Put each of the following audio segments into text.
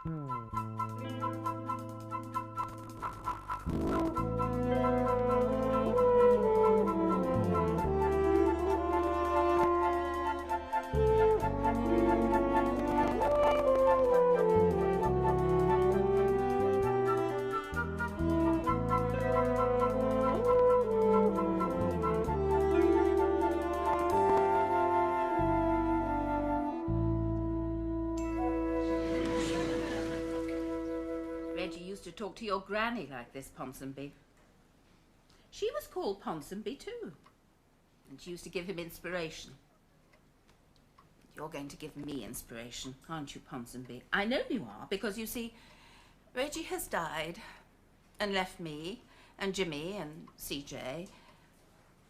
Reggie used to talk to your granny like this, Ponsonby. She was called Ponsonby too. And she used to give him inspiration. You're going to give me inspiration, aren't you, Ponsonby? I know you are, because you see, Reggie has died and left me and Jimmy and CJ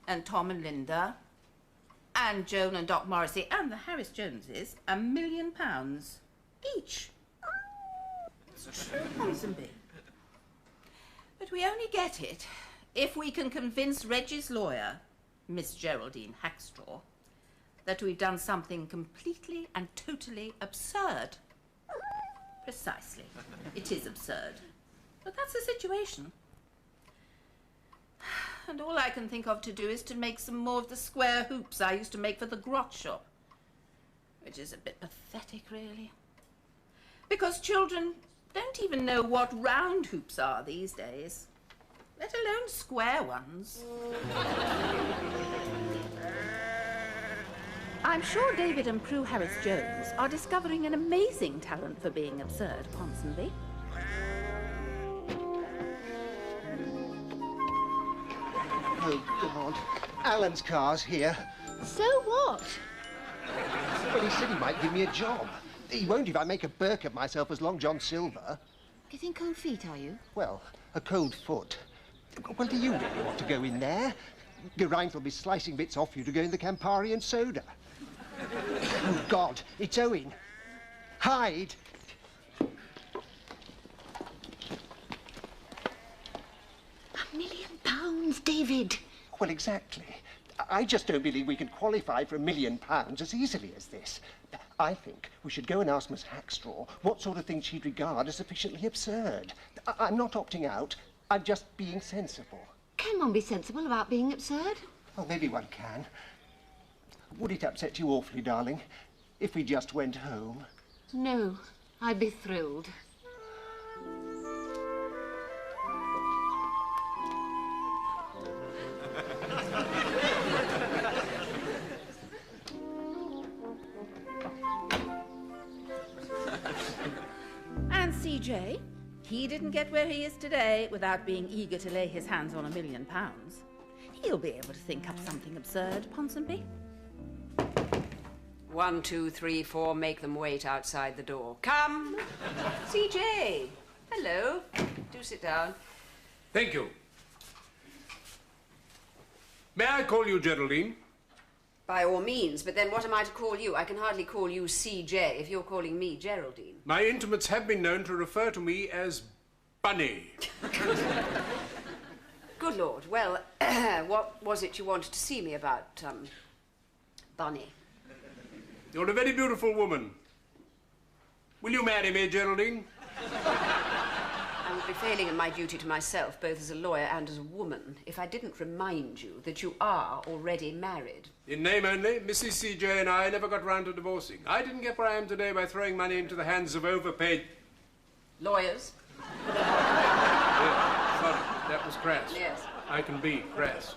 and Tom and Linda and Joan and Doc Morrissey and the Harris Joneses £1 million each. It's true, Ponsonby. But we only get it if we can convince Reggie's lawyer, Miss Geraldine Hackstraw, that we've done something completely and totally absurd. Precisely. It is absurd. But that's the situation. And all I can think of to do is to make some more of the square hoops I used to make for the grot shop. Which is a bit pathetic, really. Because children don't even know what round hoops are these days, let alone square ones. I'm sure David and Prue Harris-Jones are discovering an amazing talent for being absurd, Ponsonby. Oh, God. Alan's car's here. So what? Well, he said he might give me a job. He won't if I make a Burke of myself as Long John Silver. Getting cold feet, are you? Well, a cold foot. Well, do you really want to go in there? Geraint will be slicing bits off you to go in the Campari and soda. Oh, God, it's Owen. Hide! £1 million, David. Well, exactly. I just don't believe we can qualify for £1 million as easily as this. I think we should go and ask Miss Hackstraw what sort of thing she'd regard as sufficiently absurd. I'm not opting out. I'm just being sensible. Can one be sensible about being absurd? Well, maybe one can. Would it upset you awfully, darling, if we just went home? No, I'd be thrilled. And CJ, he didn't get where he is today without being eager to lay his hands on £1 million. He'll be able to think up something absurd, Ponsonby. 1, 2, 3, 4, make them wait outside the door. Come! CJ! Hello. Do sit down. Thank you. May I call you Geraldine? By all means, but then what am I to call you? I can hardly call you CJ if you're calling me Geraldine. My intimates have been known to refer to me as Bunny. Good Lord. Well, what was it you wanted to see me about, Bunny? You're a very beautiful woman. Will you marry me, Geraldine? I would be failing in my duty to myself, both as a lawyer and as a woman, if I didn't remind you that you are already married. In name only, Mrs. C.J. and I never got round to divorcing. I didn't get where I am today by throwing money into the hands of overpaid... Lawyers? Yes, sorry, that was crass. Yes. I can be crass.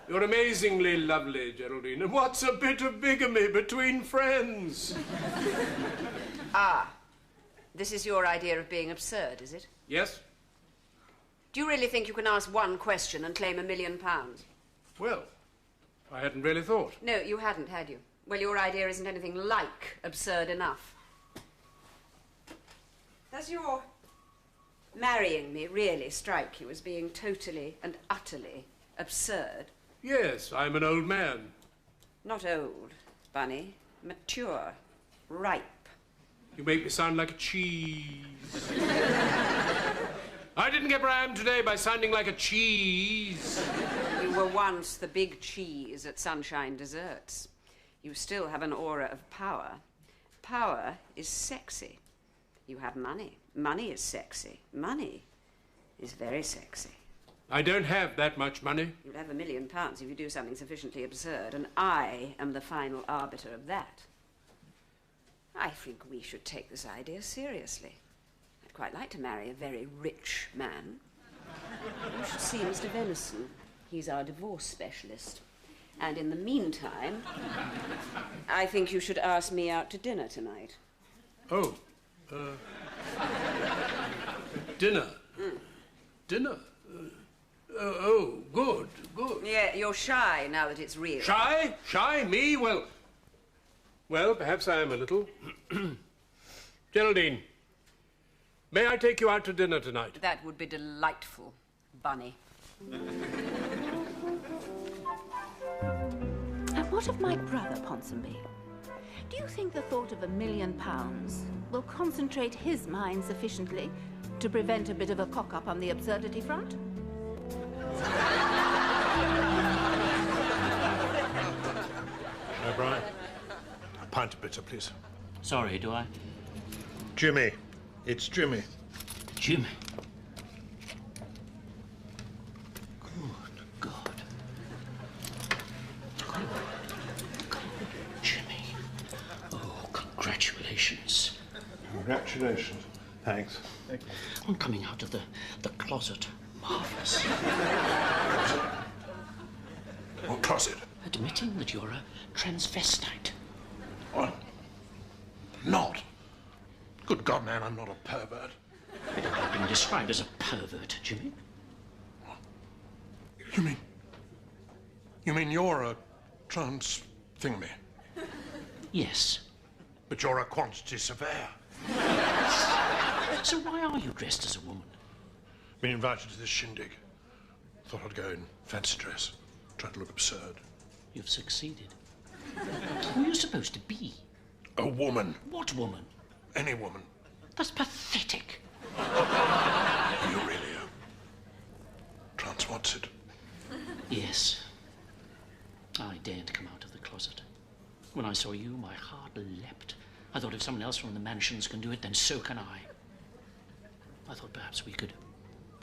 You're amazingly lovely, Geraldine. And what's a bit of bigamy between friends? Ah, this is your idea of being absurd, is it? Yes? Do you really think you can ask one question and claim £1 million? Well, I hadn't really thought. No, you hadn't, had you? Well, your idea isn't anything like absurd enough. Does your marrying me really strike you as being totally and utterly absurd? Yes, I'm an old man. Not old, Bunny. Mature. Ripe. You make me sound like a cheese. I didn't get where I am today by sounding like a cheese. You were once the big cheese at Sunshine Desserts. You still have an aura of power. Power is sexy. You have money. Money is sexy. Money is very sexy. I don't have that much money. You'll have £1 million if you do something sufficiently absurd, and I am the final arbiter of that. I think we should take this idea seriously. I'd quite like to marry a very rich man. You should see Mr. Venison. He's our divorce specialist. And in the meantime, I think you should ask me out to dinner tonight. Oh, dinner. Dinner? Oh, good, good. Yeah, you're shy now that it's real. Shy? Shy? Me? Well, perhaps I am a little. Geraldine, may I take you out to dinner tonight? That would be delightful, Bunny. And what of my brother, Ponsonby? Do you think the thought of £1 million will concentrate his mind sufficiently to prevent a bit of a cock-up on the absurdity front? O'Brien, a pint of bitter, please. Sorry, do I? Jimmy. It's Jimmy. Jimmy? Good God. Jimmy. Oh, congratulations. Congratulations. Thanks. On coming out of the closet. Marvellous. What closet? Admitting that you're a transvestite. What? Not. Good God, man, I'm not a pervert. I don't like being described as a pervert, Jimmy. You mean you're a trans thingamy? Yes. But you're a quantity surveyor. So why are you dressed as a woman? Been invited to this shindig. Thought I'd go in fancy dress. Try to look absurd. You've succeeded. Who are you supposed to be? A woman. What woman? Any woman. That's pathetic. You really are. Trans wants it. Yes. I daren't come out of the closet. When I saw you, my heart leapt. I thought if someone else from the mansions can do it, then so can I. I thought perhaps we could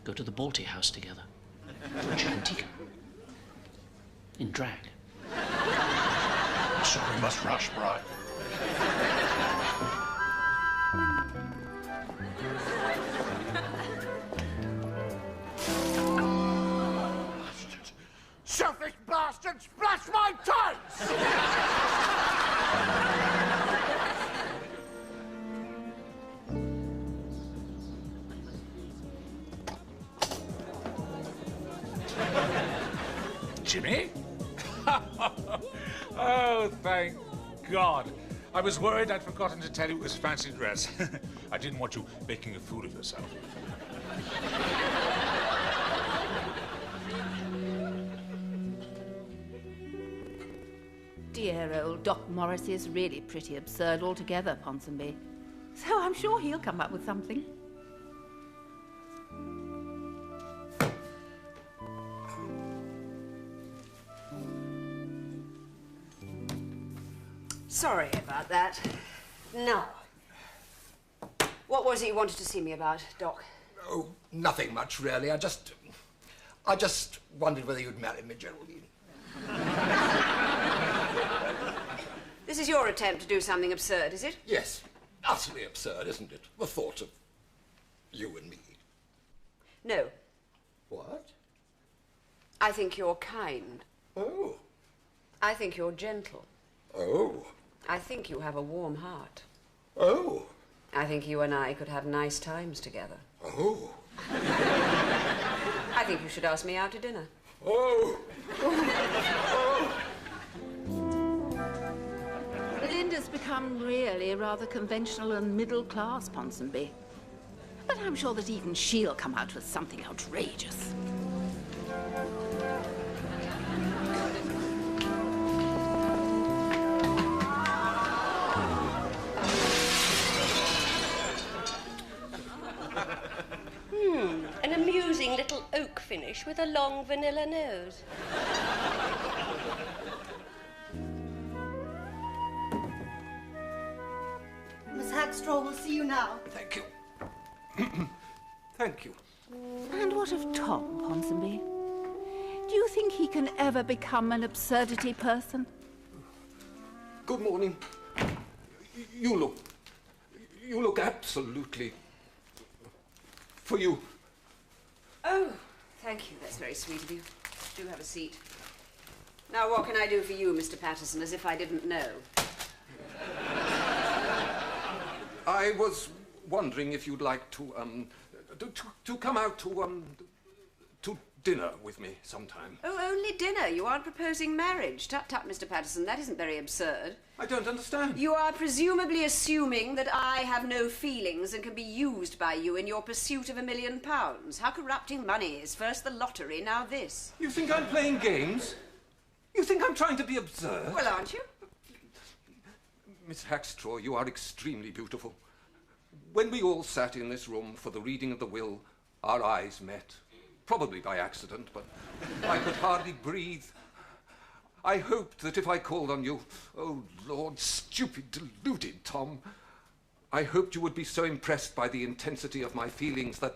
go to the Balti house together. Watch Antica. In drag. So we must rush, Brian. Bastards! Selfish bastards! Splash my tights! Jimmy? Oh, thank God. I was worried I'd forgotten to tell you it was fancy dress. I didn't want you making a fool of yourself. Dear old Doc Morris is really pretty absurd altogether, Ponsonby. So I'm sure he'll come up with something. Sorry about that. Now, what was it you wanted to see me about, Doc? Oh, nothing much, really. I just wondered whether you'd marry me, Geraldine. This is your attempt to do something absurd, is it? Yes. Utterly absurd, isn't it? The thought of you and me. No. What? I think you're kind. Oh. I think you're gentle. Oh. I think you have a warm heart. Oh. I think you and I could have nice times together. Oh. I think you should ask me out to dinner. Oh. Belinda's become really rather conventional and middle class, Ponsonby. But I'm sure that even she'll come out with something outrageous. An amusing little oak finish with a long vanilla nose. Miss Hax Hackstraw will see you now. Thank you. Thank you. And what of Tom, Ponsonby? Do you think he can ever become an absurdity person? Good morning. You look absolutely... for you. Oh, thank you. That's very sweet of you. Do have a seat. Now, what can I do for you, Mr. Patterson, as if I didn't know? I was wondering if you'd like to come out to dinner with me sometime. Oh, only dinner. You aren't proposing marriage. Tut, tut, Mr. Patterson. That isn't very absurd. I don't understand. You are presumably assuming that I have no feelings and can be used by you in your pursuit of £1 million. How corrupting money is. First the lottery, now this. You think I'm playing games? You think I'm trying to be absurd? Well, aren't you? Miss Hackstraw, you are extremely beautiful. When we all sat in this room for the reading of the will, our eyes met. Probably by accident, but I could hardly breathe. I hoped that if I called on you, oh, Lord, stupid, deluded Tom, I hoped you would be so impressed by the intensity of my feelings that,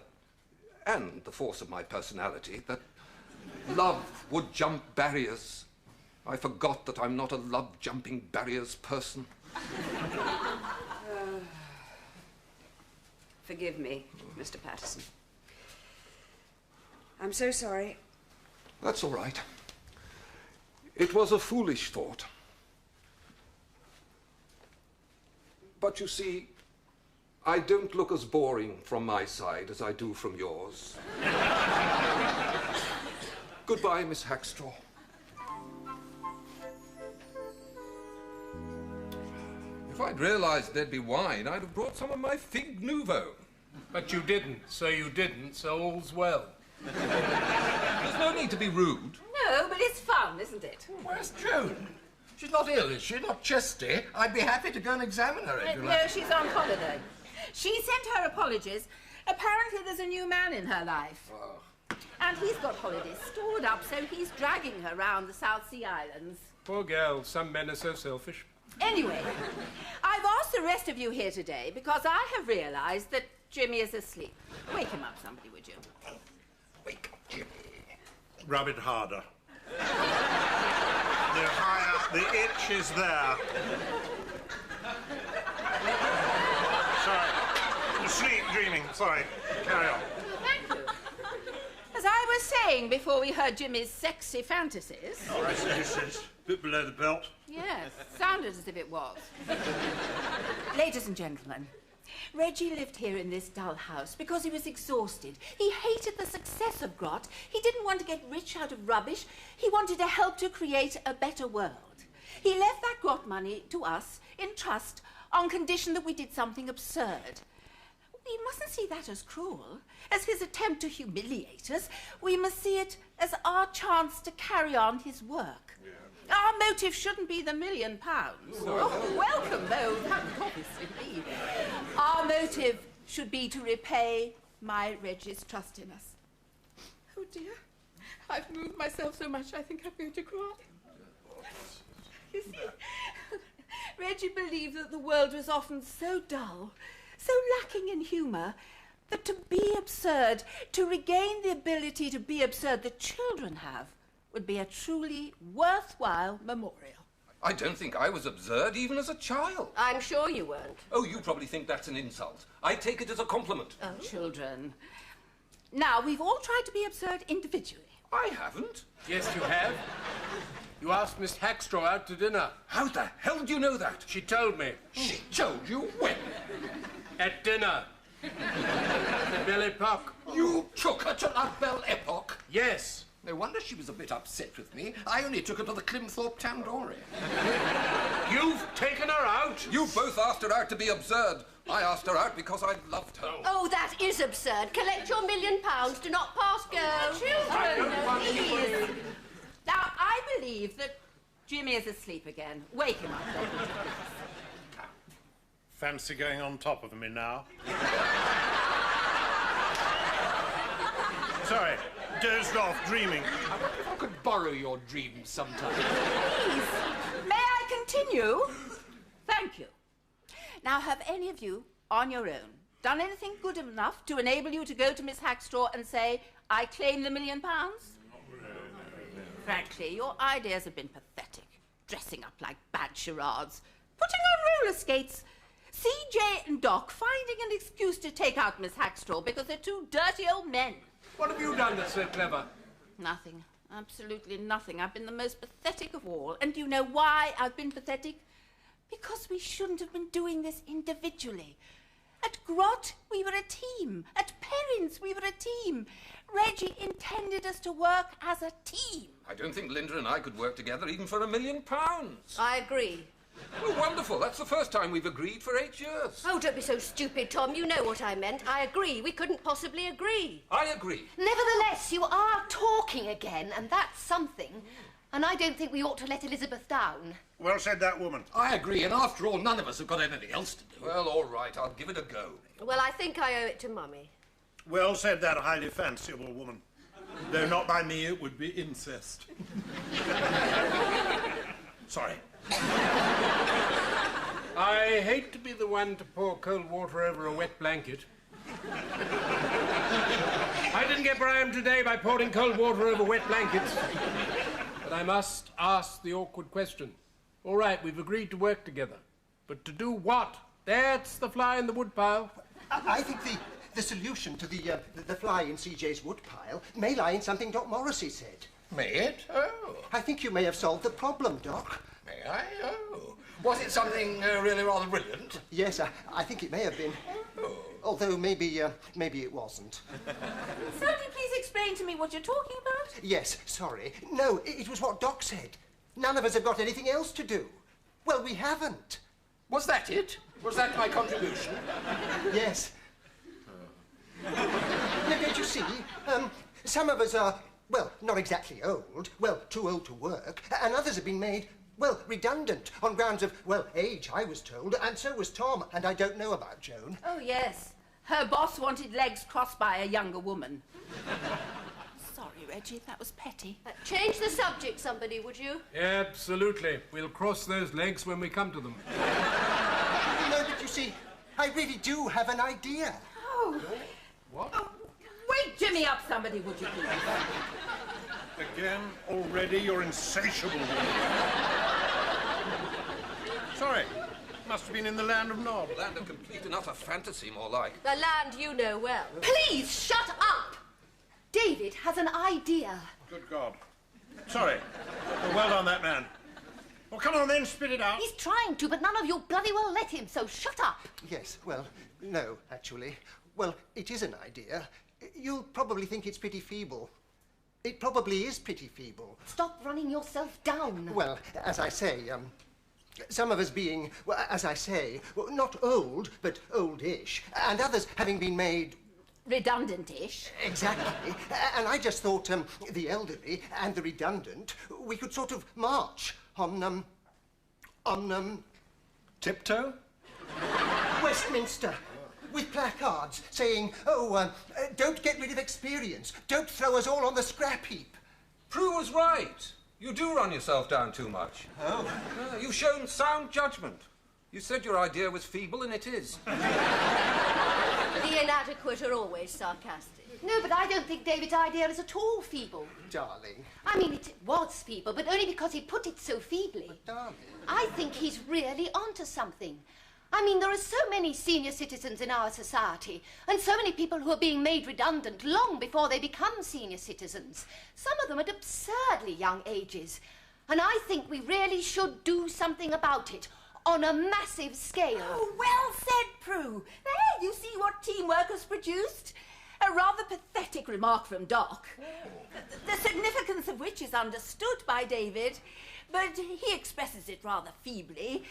and the force of my personality, that love would jump barriers. I forgot that I'm not a love-jumping barriers person. Forgive me, Mr. Patterson. I'm so sorry. That's all right. It was a foolish thought. But you see, I don't look as boring from my side as I do from yours. Goodbye, Miss Hackstraw. If I'd realised there'd be wine, I'd have brought some of my Fig Nouveau. But you didn't, so all's well. There's no need to be rude. No, but it's fun, isn't it? Where's Joan? She's not ill, is she? Not chesty? I'd be happy to go and examine her if you like. No, she's on holiday. She sent her apologies. Apparently there's a new man in her life. Oh. And he's got holidays stored up, so he's dragging her round the South Sea Islands. Poor girl, some men are so selfish. Anyway, I've asked the rest of you here today because I have realised that Jimmy is asleep. Wake him up, somebody, would you? Wake up, Jimmy. Rub it harder. No, higher. The itch is there. Sorry. Sleep, dreaming. Sorry. Carry on. Thank you. As I was saying before we heard Jimmy's sexy fantasies... All right, so bit below the belt. Yes, sounded as if it was. Ladies and gentlemen, Reggie lived here in this dull house because he was exhausted. He hated the success of Grot. He didn't want to get rich out of rubbish. He wanted to help to create a better world. He left that Grot money to us in trust on condition that we did something absurd. We mustn't see that as cruel, as his attempt to humiliate us. We must see it as our chance to carry on his work. Yeah. Our motive shouldn't be the £1 million. Oh, welcome, though, that would obviously be. Our motive should be to repay my Reggie's trust in us. Oh, dear. I've moved myself so much I think I'm going to cry. You see, Reggie believed that the world was often so dull, so lacking in humour, that to be absurd, to regain the ability to be absurd that children have, would be a truly worthwhile memorial. I don't think I was absurd even as a child. I'm sure you weren't. Oh, you probably think that's an insult. I take it as a compliment. Oh, children. Now, we've all tried to be absurd individually. I haven't. Yes, you have. You asked Miss Hackstraw out to dinner. How the hell do you know that? She told me. She told you when? At dinner. The Belle Epoque. You took her to La Belle Epoque? Yes. No wonder she was a bit upset with me. I only took her to the Climthorpe Tandoori. You've taken her out? You both asked her out to be absurd. I asked her out because I loved her. Oh, that is absurd. Collect your £1 million. Do not pass go. Children, please. Now, I believe that Jimmy is asleep again. Wake him up, then. Fancy going on top of me now? Sorry, dozed off, dreaming. I wonder if I could borrow your dreams sometime. Please, may I continue? Thank you. Now, have any of you on your own, done anything good enough to enable you to go to Miss Hackstraw and say, I claim the £1 million? Frankly, your ideas have been pathetic. Dressing up like bad charades, putting on roller skates, CJ and Doc finding an excuse to take out Miss Hackstraw because they're two dirty old men. What have you done that's so clever? Nothing. Absolutely nothing. I've been the most pathetic of all. And do you know why I've been pathetic? Because we shouldn't have been doing this individually. At Grot, we were a team. At Perrin's, we were a team. Reggie intended us to work as a team. I don't think Linda and I could work together even for £1 million. I agree. Oh, wonderful. That's the first time we've agreed for 8 years. Oh, don't be so stupid, Tom. You know what I meant. I agree. We couldn't possibly agree. I agree. Nevertheless, you are talking again, and that's something. And I don't think we ought to let Elizabeth down. Well said, that woman. I agree, and after all, none of us have got anything else to do. Well, all right. I'll give it a go. Well, I think I owe it to Mummy. Well said, that highly fanciable woman. Though not by me, it would be incest. Sorry. I hate to be the one to pour cold water over a wet blanket. I didn't get where I am today by pouring cold water over wet blankets. But I must ask the awkward question. All right, we've agreed to work together. But to do what? That's the fly in the woodpile. I think the solution to the fly in CJ's woodpile may lie in something Doc Morrissey said. May it? Oh. I think you may have solved the problem, Doc. May I? Oh. Was it something really rather brilliant? Yes, I think it may have been. Oh. Although maybe it wasn't. Somebody please explain to me what you're talking about? Yes, sorry. No, it was what Doc said. None of us have got anything else to do. Well, we haven't. Was that it? Was that my contribution? Yes. Now, don't you see? Some of us are, well, not exactly old, well, too old to work, and others have been made, well, redundant on grounds of, well, age, I was told, and so was Tom, and I don't know about Joan. Oh, yes. Her boss wanted legs crossed by a younger woman. Sorry, Reggie, that was petty. Change the subject, somebody, would you? Absolutely. We'll cross those legs when we come to them. No, but you see, I really do have an idea. Oh. What? Oh, wake Jimmy up, somebody, would you please? Again, already, you're insatiable. Sorry, must have been in the land of Nod. Land of complete and utter fantasy, more like. The land you know well. Please, shut up! David has an idea. Good God. Sorry. Well done, that man. Well, come on then, spit it out. He's trying to, but none of you bloody well let him, so shut up. Yes, well, no, actually. Well, it is an idea. You'll probably think it's pretty feeble. It probably is pretty feeble. Stop running yourself down. Well, as I say, some of us being, well, as I say, well, not old, but oldish, and others having been made... redundant-ish. Exactly. And I just thought the elderly and the redundant, we could sort of march on Tiptoe? Westminster. With placards saying, don't get rid of experience. Don't throw us all on the scrap heap. Prue was right. You do run yourself down too much. Oh. You've shown sound judgment. You said your idea was feeble, and it is. The inadequate are always sarcastic. No, but I don't think David's idea is at all feeble. Darling. I mean, it was feeble, but only because he put it so feebly. But darling. I think he's really onto something. I mean, there are so many senior citizens in our society, and so many people who are being made redundant long before they become senior citizens. Some of them at absurdly young ages. And I think we really should do something about it, on a massive scale. Oh, well said, Prue. There, you see what teamwork has produced? A rather pathetic remark from Doc. The significance of which is understood by David, but he expresses it rather feebly.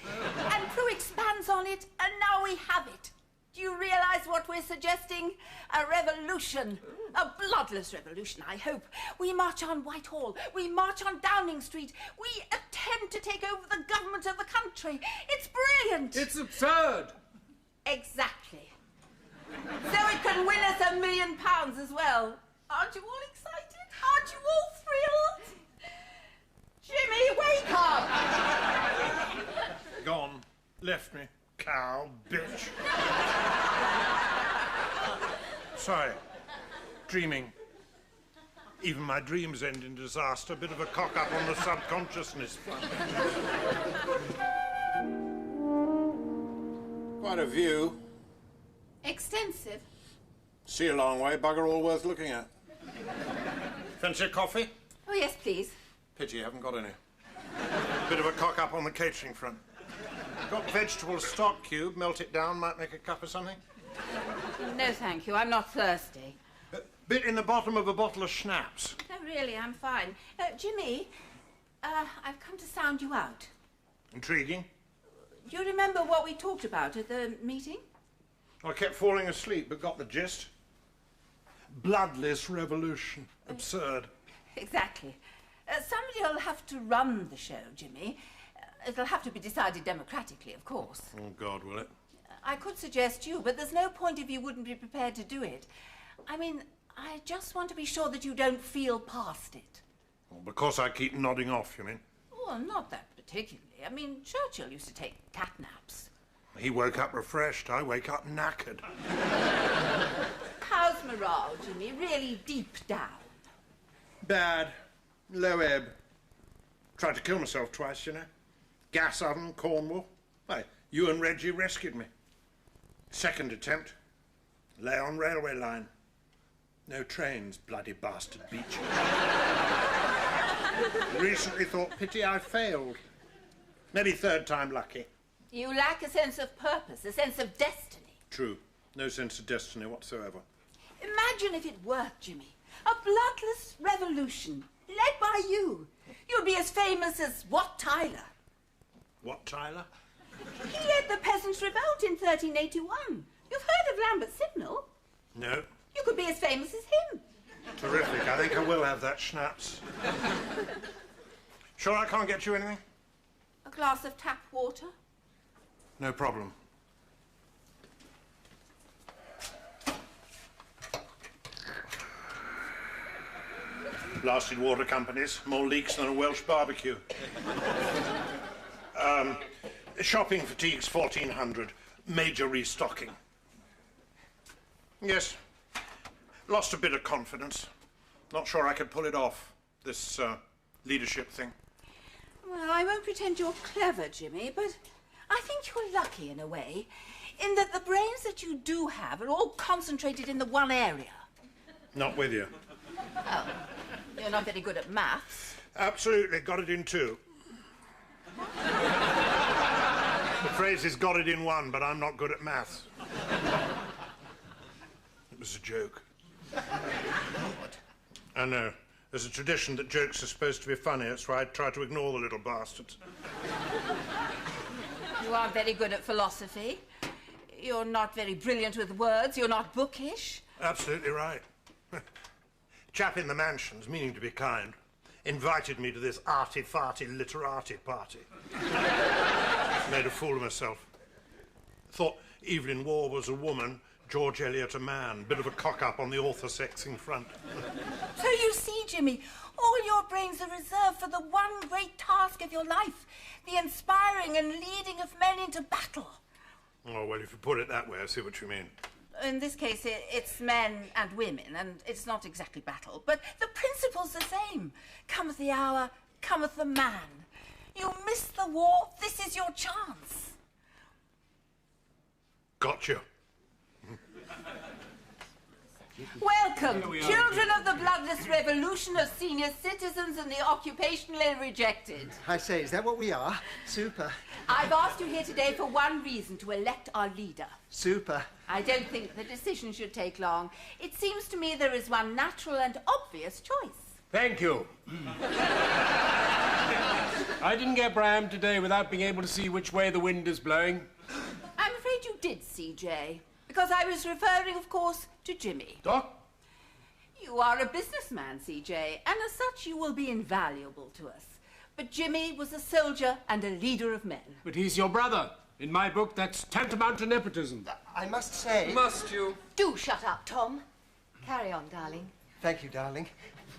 And Prue expands on it, and now we have it. Do you realise what we're suggesting? A revolution. A bloodless revolution, I hope. We march on Whitehall. We march on Downing Street. We attempt to take over the government of the country. It's brilliant. It's absurd. Exactly. So it can win us £1 million as well. Aren't you all excited? Aren't you all thrilled? Jimmy, wake up! Gone. Left me. Cow, bitch. Sorry. Dreaming. Even my dreams end in disaster. Bit of a cock-up on the subconsciousness front. Quite a view. Extensive. See a long way. Bugger all worth looking at. Fancy a coffee? Oh, yes, please. Pity you haven't got any. Bit of a cock-up on the catering front. Got vegetable stock cube. Melt it down. Might make a cup of something. No, thank you. I'm not thirsty. Bit in the bottom of a bottle of schnapps. No, really, I'm fine. Jimmy, I've come to sound you out. Intriguing. Do you remember what we talked about at the meeting? I kept falling asleep, but got the gist. Bloodless revolution. Absurd. Exactly. Somebody will have to run the show, Jimmy. It'll have to be decided democratically, of course. Oh, God, will it? I could suggest you, but there's no point if you wouldn't be prepared to do it. I mean, I just want to be sure that you don't feel past it. Well, because I keep nodding off, you mean? Well, not that particularly. I mean, Churchill used to take cat naps. He woke up refreshed. I wake up knackered. How's morale, Jimmy? Really deep down? Bad. Low ebb. Tried to kill myself twice, you know. Gas oven, Cornwall. Why, you and Reggie rescued me. Second attempt. Lay on railway line. No trains, bloody bastard beach. Recently thought, pity I failed. Maybe third time lucky. You lack a sense of purpose, a sense of destiny. True. No sense of destiny whatsoever. Imagine if it worked, Jimmy. A bloodless revolution, led by you. You'd be as famous as Wat Tyler. What, Tyler? He led the Peasants' Revolt in 1381. You've heard of Lambert's Signal? No. You could be as famous as him. Terrific. I think I will have that schnapps. Sure I can't get you anything? A glass of tap water? No problem. Blasted water companies. More leaks than a Welsh barbecue. Shopping fatigues 1400. Major restocking. Yes. Lost a bit of confidence. Not sure I could pull it off, this leadership thing. Well, I won't pretend you're clever, Jimmy, but I think you're lucky in a way, in that the brains that you do have are all concentrated in the one area. Not with you. Oh, you're not very good at maths. Absolutely, got it in two. The phrase is got it in one, but I'm not good at maths. It was a joke. I know. There's a tradition that jokes are supposed to be funny. That's why I try to ignore the little bastards. You aren't very good at philosophy. You're not very brilliant with words. You're not bookish. Absolutely right. Chap in the mansions, meaning to be kind, invited me to this arty-farty literati party. Made a fool of myself. Thought Evelyn Waugh was a woman, George Eliot a man. Bit of a cock-up on the author-sexing front. So you see, Jimmy, all your brains are reserved for the one great task of your life, the inspiring and leading of men into battle. Oh, well, if you put it that way, I see what you mean. In this case, it's men and women, and it's not exactly battle, but the principle's the same. Cometh the hour, cometh the man. You miss the war, this is your chance. Gotcha. Welcome, children of the bloodless revolution of senior citizens and the occupationally rejected. I say, is that what we are? Super. I've asked you here today for one reason, to elect our leader. Super. I don't think the decision should take long. It seems to me there is one natural and obvious choice. Thank you. I didn't get Bram today without being able to see which way the wind is blowing. I'm afraid you did, C.J., because I was referring, of course, to Jimmy. Doc? You are a businessman, C.J., and as such you will be invaluable to us. But Jimmy was a soldier and a leader of men. But he's your brother. In my book, that's tantamount to nepotism. I must say... Must you? Do shut up, Tom. Carry on, darling. Thank you, darling.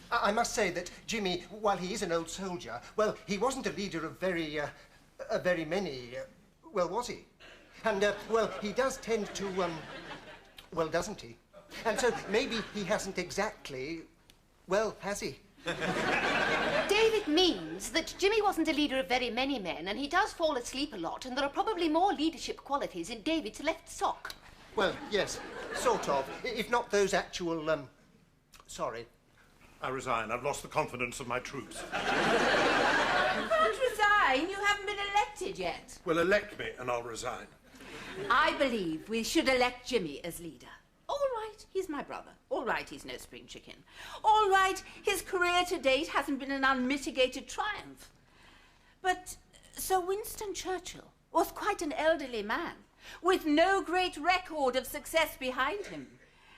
I must say that Jimmy, while he is an old soldier, well, he wasn't a leader of very many, well, was he? And, well, he does tend to, well, doesn't he? And so maybe he hasn't exactly... Well, has he? David means that Jimmy wasn't a leader of very many men, and he does fall asleep a lot, and there are probably more leadership qualities in David's left sock. Well, yes, sort of. If not those actual, sorry. I resign. I've lost the confidence of my troops. You can't resign. You haven't been elected yet. Well, elect me and I'll resign. I believe we should elect Jimmy as leader. All right, he's my brother. All right, he's no spring chicken. All right, his career to date hasn't been an unmitigated triumph. But Sir Winston Churchill was quite an elderly man, with no great record of success behind him,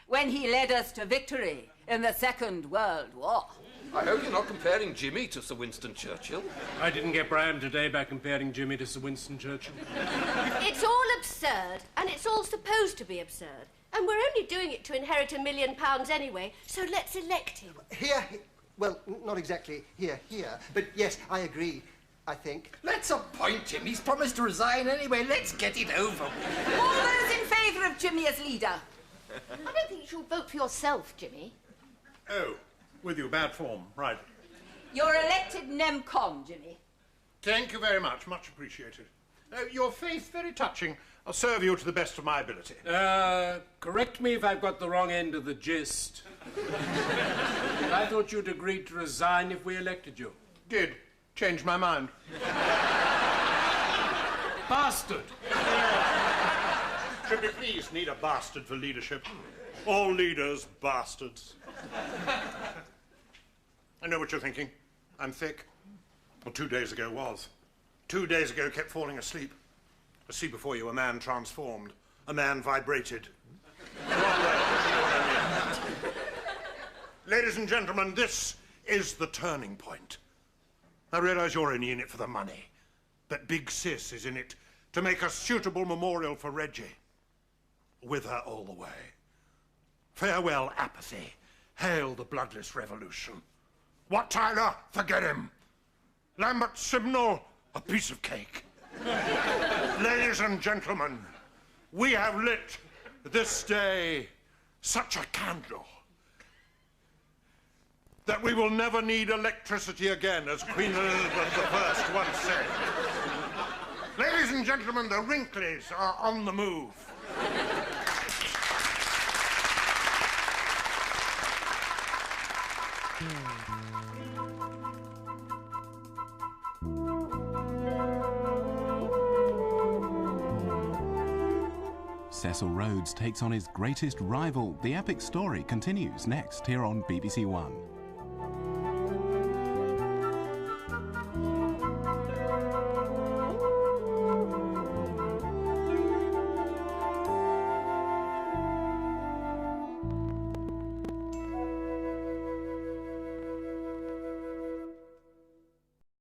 when he led us to victory in the Second World War. I hope you're not comparing Jimmy to Sir Winston Churchill. I didn't get Braham today by comparing Jimmy to Sir Winston Churchill. It's all absurd, and it's all supposed to be absurd. And we're only doing it to inherit £1 million anyway, so let's elect him. Here, well, not exactly here, but yes, I agree, I think. Let's appoint him. He's promised to resign anyway. Let's get it over with. All those in favour of Jimmy as leader? I don't think you should vote for yourself, Jimmy. Oh, with you. Bad form. Right. You're elected NEMCON, Jimmy. Thank you very much. Much appreciated. Your faith, very touching. I'll serve you to the best of my ability. Correct me if I've got the wrong end of the gist. I thought you'd agreed to resign if we elected you. Did. Changed my mind. Bastard! Should we please need a bastard for leadership? All leaders, bastards. I know what you're thinking. I'm thick. Well, 2 days ago was. 2 days ago kept falling asleep. See before you a man transformed. A man vibrated. Ladies and gentlemen, this is the turning point. I realise you're only in it for the money, but Big Sis is in it to make a suitable memorial for Reggie. With her all the way. Farewell, apathy. Hail the bloodless revolution. What, Tyler? Forget him. Lambert Simnel, a piece of cake. Ladies and gentlemen, we have lit this day such a candle that we will never need electricity again, as Queen Elizabeth I once said. Ladies and gentlemen, the Wrinkleys are on the move. Cecil Rhodes takes on his greatest rival. The epic story continues next here on BBC One.